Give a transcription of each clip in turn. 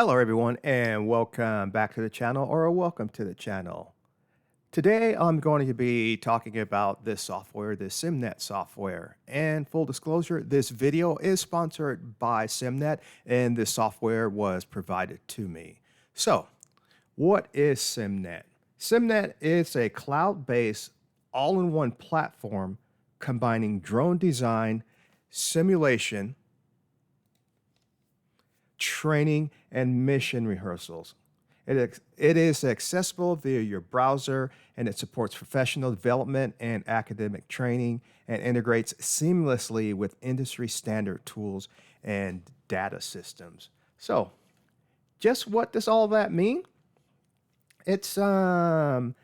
Hello, everyone, and welcome back to the channel, or welcome to the channel. Today, I'm going to be talking about this software, the Simnet software. And full disclosure, this video is sponsored by Simnet, and this software was provided to me. So, what is Simnet? Simnet is a cloud-based, all-in-one platform combining drone design, simulation, training, and mission rehearsals. It is accessible via your browser, and it supports professional development and academic training and integrates seamlessly with industry standard tools and data systems. So, just what does all that mean? It's a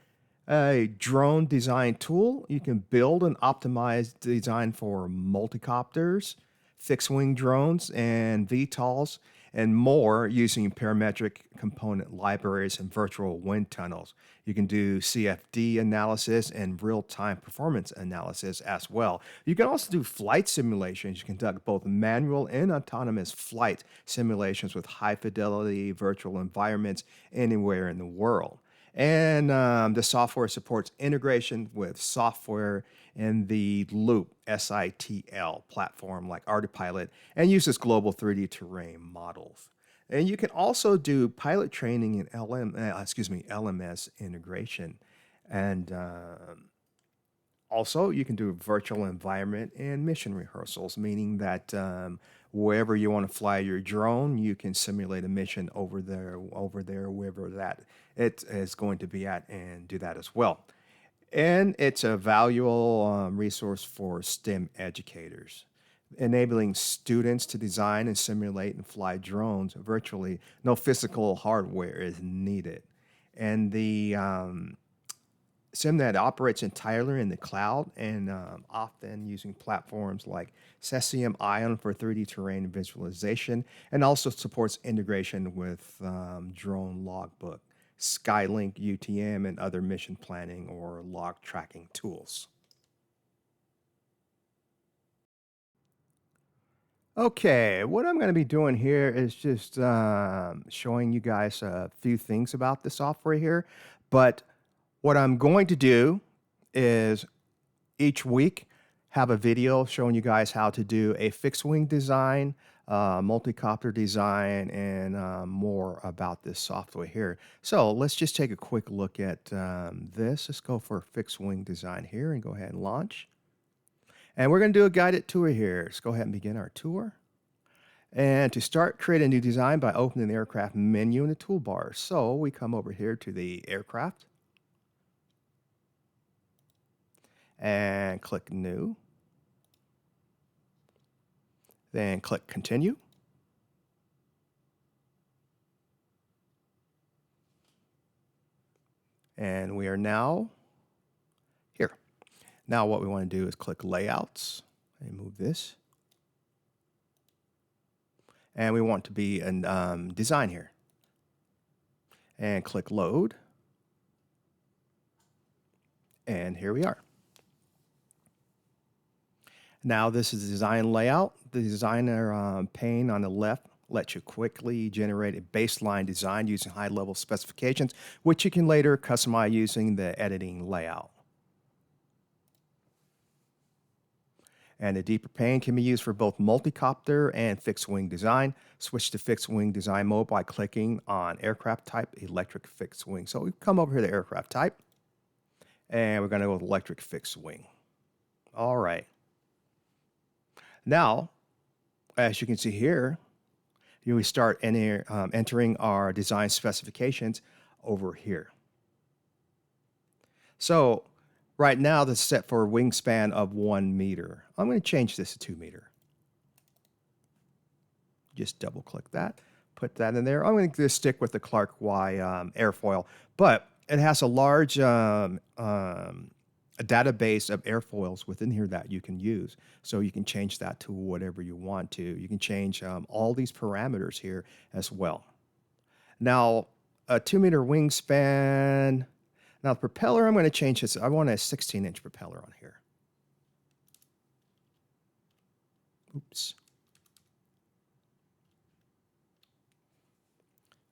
drone design tool. You can build and optimize design for multicopters, fixed wing drones, and VTOLs, and more using parametric component libraries and virtual wind tunnels. You can do CFD analysis and real time performance analysis as well. You can also do flight simulations. You can conduct both manual and autonomous flight simulations with high fidelity virtual environments anywhere in the world. And the software supports integration with software in the Loop SITL platform like Artipilot and uses global 3D terrain models. And you can also do pilot training and LMS integration. And also, you can do virtual environment and mission rehearsals, meaning that wherever you want to fly your drone, you can simulate a mission over there, wherever that it is going to be at, and do that as well. And it's a valuable resource for STEM educators, enabling students to design and simulate and fly drones virtually. No physical hardware is needed. And the SimNet operates entirely in the cloud and often using platforms like Cesium Ion for 3D terrain visualization, and also supports integration with Drone Logbook, Skylink UTM, and other mission planning or log tracking tools. Okay, what I'm going to be doing here is just showing you guys a few things about the software here, but what I'm going to do is each week have a video showing you guys how to do a fixed wing design, multi-copter design, and more about this software here. So let's just take a quick look at this. Let's go for fixed wing design here and go ahead and launch. And we're going to do a guided tour here. Let's go ahead and begin our tour. And to start, create a new design by opening the aircraft menu in the toolbar. So we come over here to the aircraft and click New. Then click Continue. And we are now here. Now what we want to do is click Layouts and move this. And we want to be in Design here. And click Load. And here we are. Now this is the design layout. The designer pane on the left lets you quickly generate a baseline design using high-level specifications, which you can later customize using the editing layout. And the deeper pane can be used for both multi-copter and fixed-wing design. Switch to fixed-wing design mode by clicking on aircraft type, electric fixed wing. So we come over here to aircraft type, and we're going to go with electric fixed wing. All right. Now, as you can see here, we start entering our design specifications over here. So right now, this is set for a wingspan of 1 meter. I'm going to change this to 2 meter. Just double click that, put that in there. I'm going to just stick with the Clark Y airfoil, but it has a large a database of airfoils within here that you can use. So you can change that to whatever you want to. You can change all these parameters here as well. Now, a 2 meter wingspan. Now, the propeller, I'm going to change this. I want a 16-inch propeller on here. Oops.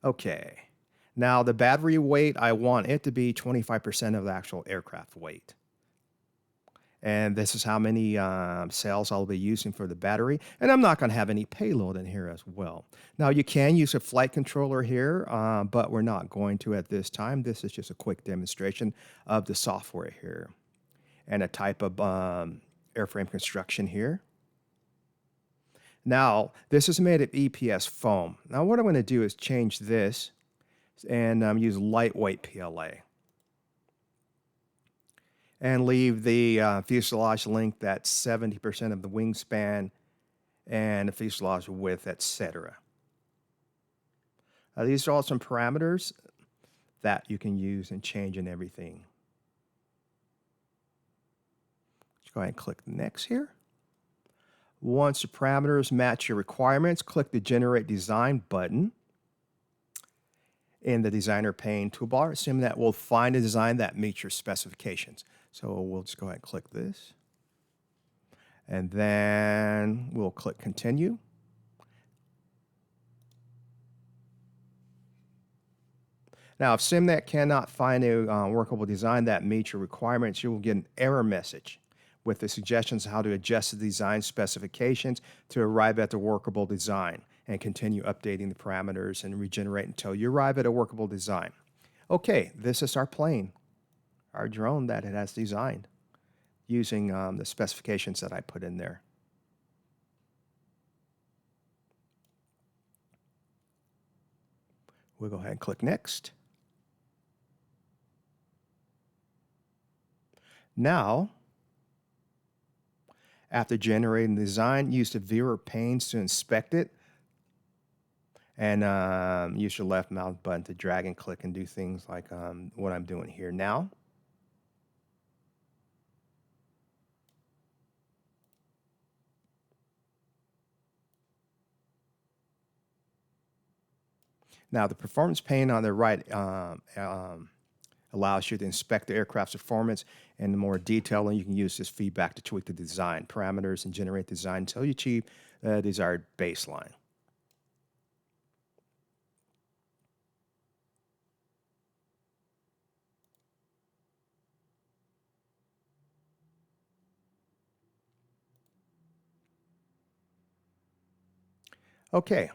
Okay. Now the battery weight, I want it to be 25% of the actual aircraft weight. And this is how many cells I'll be using for the battery. And I'm not going to have any payload in here as well. Now you can use a flight controller here, but we're not going to at this time. This is just a quick demonstration of the software here and a type of airframe construction here. Now, this is made of EPS foam. Now, what I'm going to do is change this and use lightweight PLA and leave the fuselage length at 70% of the wingspan and the fuselage width, etc. These are all some parameters that you can use and change and everything. Let's go ahead and click Next here. Once the parameters match your requirements, click the Generate Design button in the Designer pane toolbar. Simnet will find a design that meets your specifications. So we'll just go ahead and click this. And then we'll click Continue. Now, if Simnet cannot find a workable design that meets your requirements, you will get an error message with the suggestions how to adjust the design specifications to arrive at the workable design, and continue updating the parameters and regenerate until you arrive at a workable design. Okay, this is our plane, our drone that it has designed using the specifications that I put in there. We'll go ahead and click Next. Now, after generating the design, use the viewer panes to inspect it, and use your left mouse button to drag and click and do things like what I'm doing here now. Now, the performance pane on the right allows you to inspect the aircraft's performance in more detail, and you can use this feedback to tweak the design parameters and generate design until you achieve the desired baseline. Okay,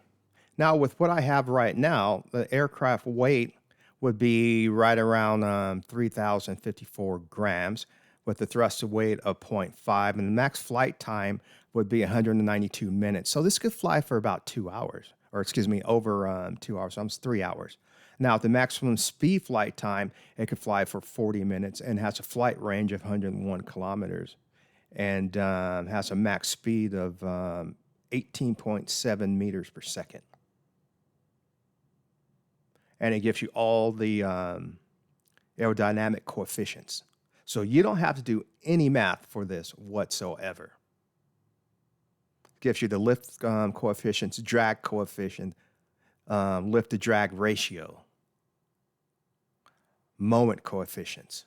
now with what I have right now, the aircraft weight would be right around 3,054 grams with the thrust weight of 0.5, and the max flight time would be 192 minutes. So this could fly for about 2 hours, or excuse me, over 2 hours, almost 3 hours. Now, at the maximum speed flight time, it could fly for 40 minutes and has a flight range of 101 kilometers and has a max speed of 18.7 meters per second. And it gives you all the aerodynamic coefficients. So you don't have to do any math for this whatsoever. It gives you the lift coefficients, drag coefficient, lift to drag ratio, moment coefficients.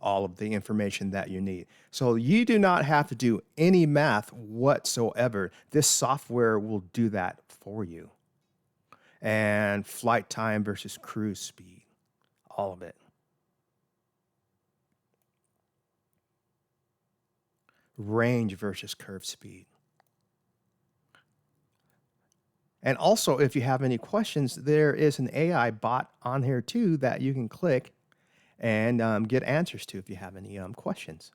All of the information that you need. So you do not have to do any math whatsoever. This software will do that for you. And flight time versus cruise speed, all of it. Range versus curve speed. And also, if you have any questions, there is an AI bot on here too that you can click and get answers to if you have any questions.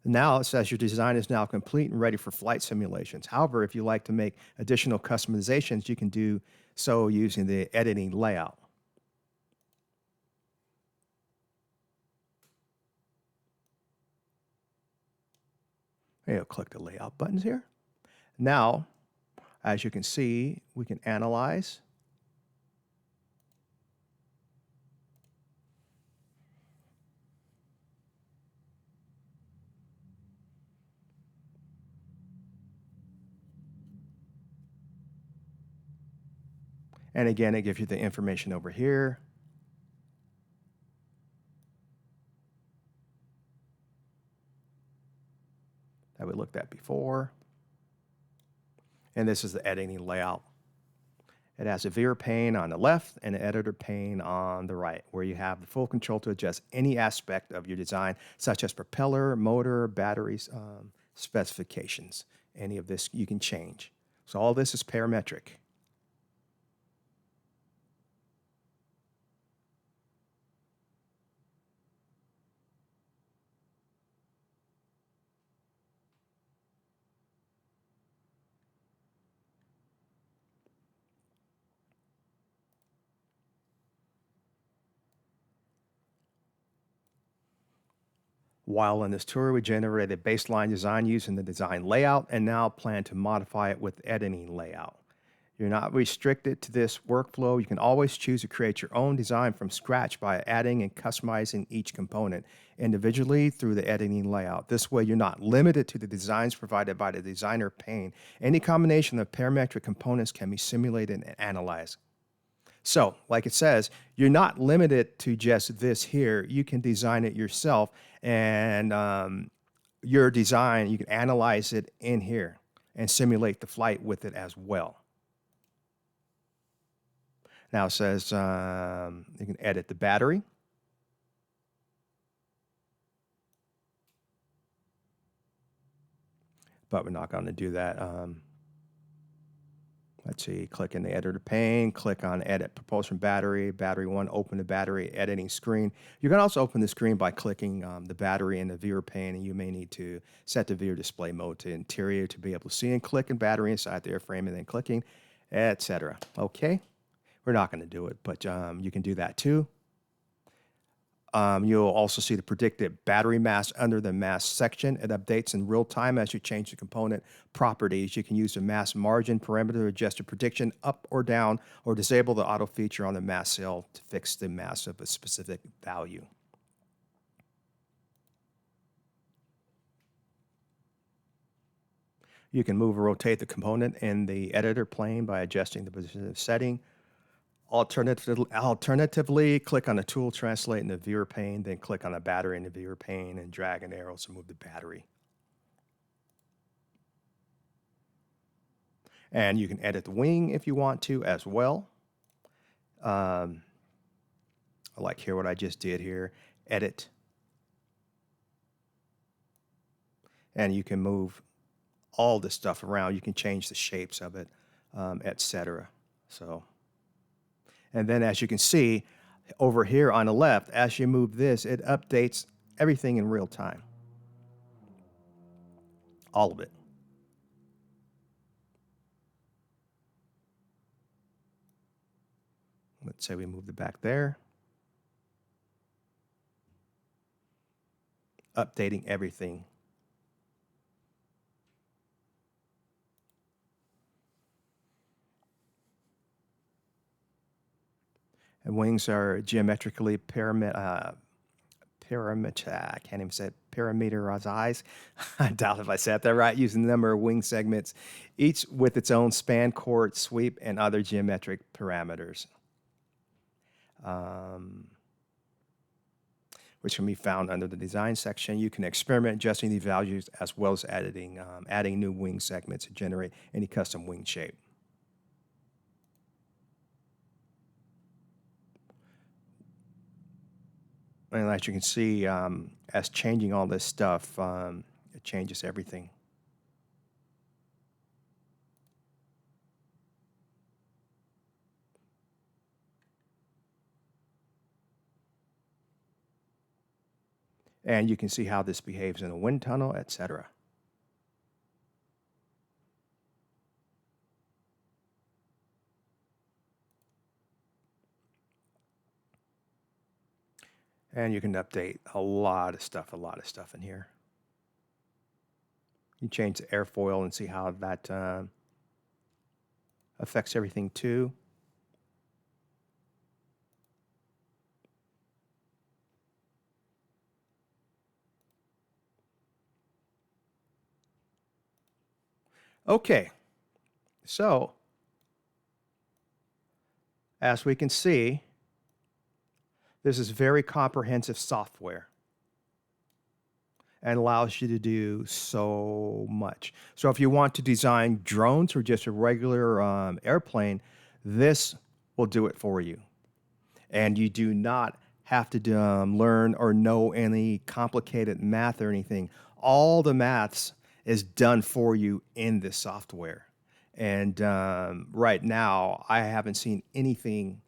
Now it says your design is now complete and ready for flight simulations. However, if you like to make additional customizations, you can do so using the editing layout. You'll click the layout buttons here. Now, as you can see, we can analyze. And again, it gives you the information over here. that we looked at before. And this is the editing layout. It has a viewer pane on the left and an editor pane on the right, where you have the full control to adjust any aspect of your design, such as propeller, motor, batteries, specifications. Any of this you can change. So all this is parametric. While in this tour, we generated a baseline design using the design layout and now plan to modify it with editing layout. You're not restricted to this workflow. You can always choose to create your own design from scratch by adding and customizing each component individually through the editing layout. This way, you're not limited to the designs provided by the designer pane. Any combination of parametric components can be simulated and analyzed. So, like it says, you're not limited to just this here. You can design it yourself, and your design, you can analyze it in here and simulate the flight with it as well. Now it says you can edit the battery. But we're not going to do that. Let's see, click in the editor pane, click on edit propulsion battery, battery 1, open the battery editing screen. You can also open the screen by clicking the battery in the viewer pane, and you may need to set the viewer display mode to interior to be able to see and click in battery inside the airframe and then clicking, etc. Okay, we're not going to do it, but you can do that too. You'll also see the predicted battery mass under the mass section. It updates in real time as you change the component properties. You can use the mass margin parameter to adjust the prediction up or down, or disable the auto feature on the mass cell to fix the mass of a specific value. You can move or rotate the component in the editor plane by adjusting the position setting. Alternatively, click on the tool translate in the viewer pane, then click on the battery in the viewer pane and drag an arrow to move the battery. And you can edit the wing if you want to as well. I like here what I just did here, edit. And you can move all this stuff around. You can change the shapes of it, etc. So. And then as you can see over here on the left, as you move this, it updates everything in real time. All of it. Let's say we move it back there. Updating everything. And wings are geometrically parameterized. I can't even say it, parameterized. I doubt if I said that right, using the number of wing segments, each with its own span, chord, sweep, and other geometric parameters, which can be found under the design section. You can experiment adjusting the values as well as adding new wing segments to generate any custom wing shape. And as you can see, as changing all this stuff, it changes everything. And you can see how this behaves in a wind tunnel, etc. And you can update a lot of stuff in here. You can change the airfoil and see how that affects everything too. Okay, so as we can see, this is very comprehensive software. and allows you to do so much. So if you want to design drones or just a regular airplane, this will do it for you. And you do not have to learn or know any complicated math or anything. All the maths is done for you in this software. And right now, I haven't seen anything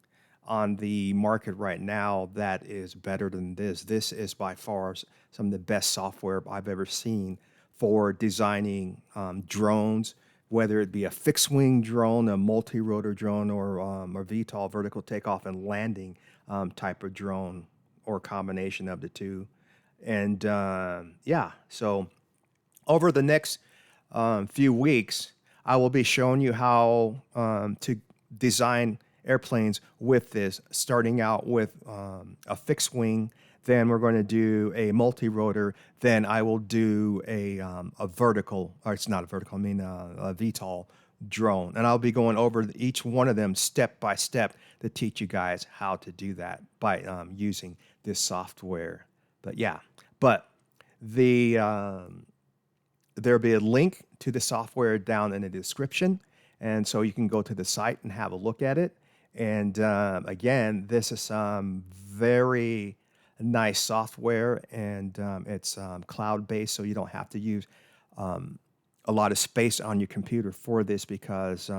on the market right now that is better than this. This is by far some of the best software I've ever seen for designing drones, whether it be a fixed wing drone, a multi-rotor drone, or a VTOL, vertical takeoff and landing type of drone, or a combination of the two. And yeah, so over the next few weeks, I will be showing you how to design airplanes with this, starting out with a fixed wing. Then we're going to do a multi-rotor. Then I will do a vertical, or it's not a vertical, I mean a VTOL drone. And I'll be going over each one of them step by step to teach you guys how to do that by using this software. But yeah, but there'll be a link to the software down in the description. And so you can go to the site and have a look at it. And again, this is some very nice software, and it's cloud-based, so you don't have to use a lot of space on your computer for this, because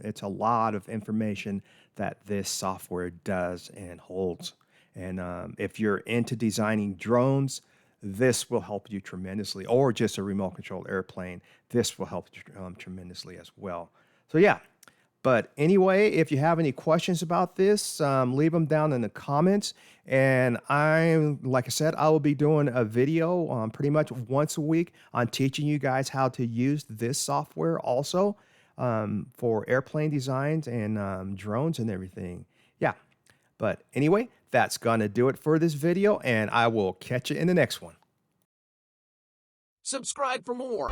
it's a lot of information that this software does and holds. And if you're into designing drones, this will help you tremendously, or just a remote controlled airplane. This will help you tremendously as well. So yeah, but anyway, if you have any questions about this, leave them down in the comments. And like I said, I will be doing a video pretty much once a week on teaching you guys how to use this software also for airplane designs and drones and everything. Yeah, but anyway, that's going to do it for this video, and I will catch you in the next one. Subscribe for more.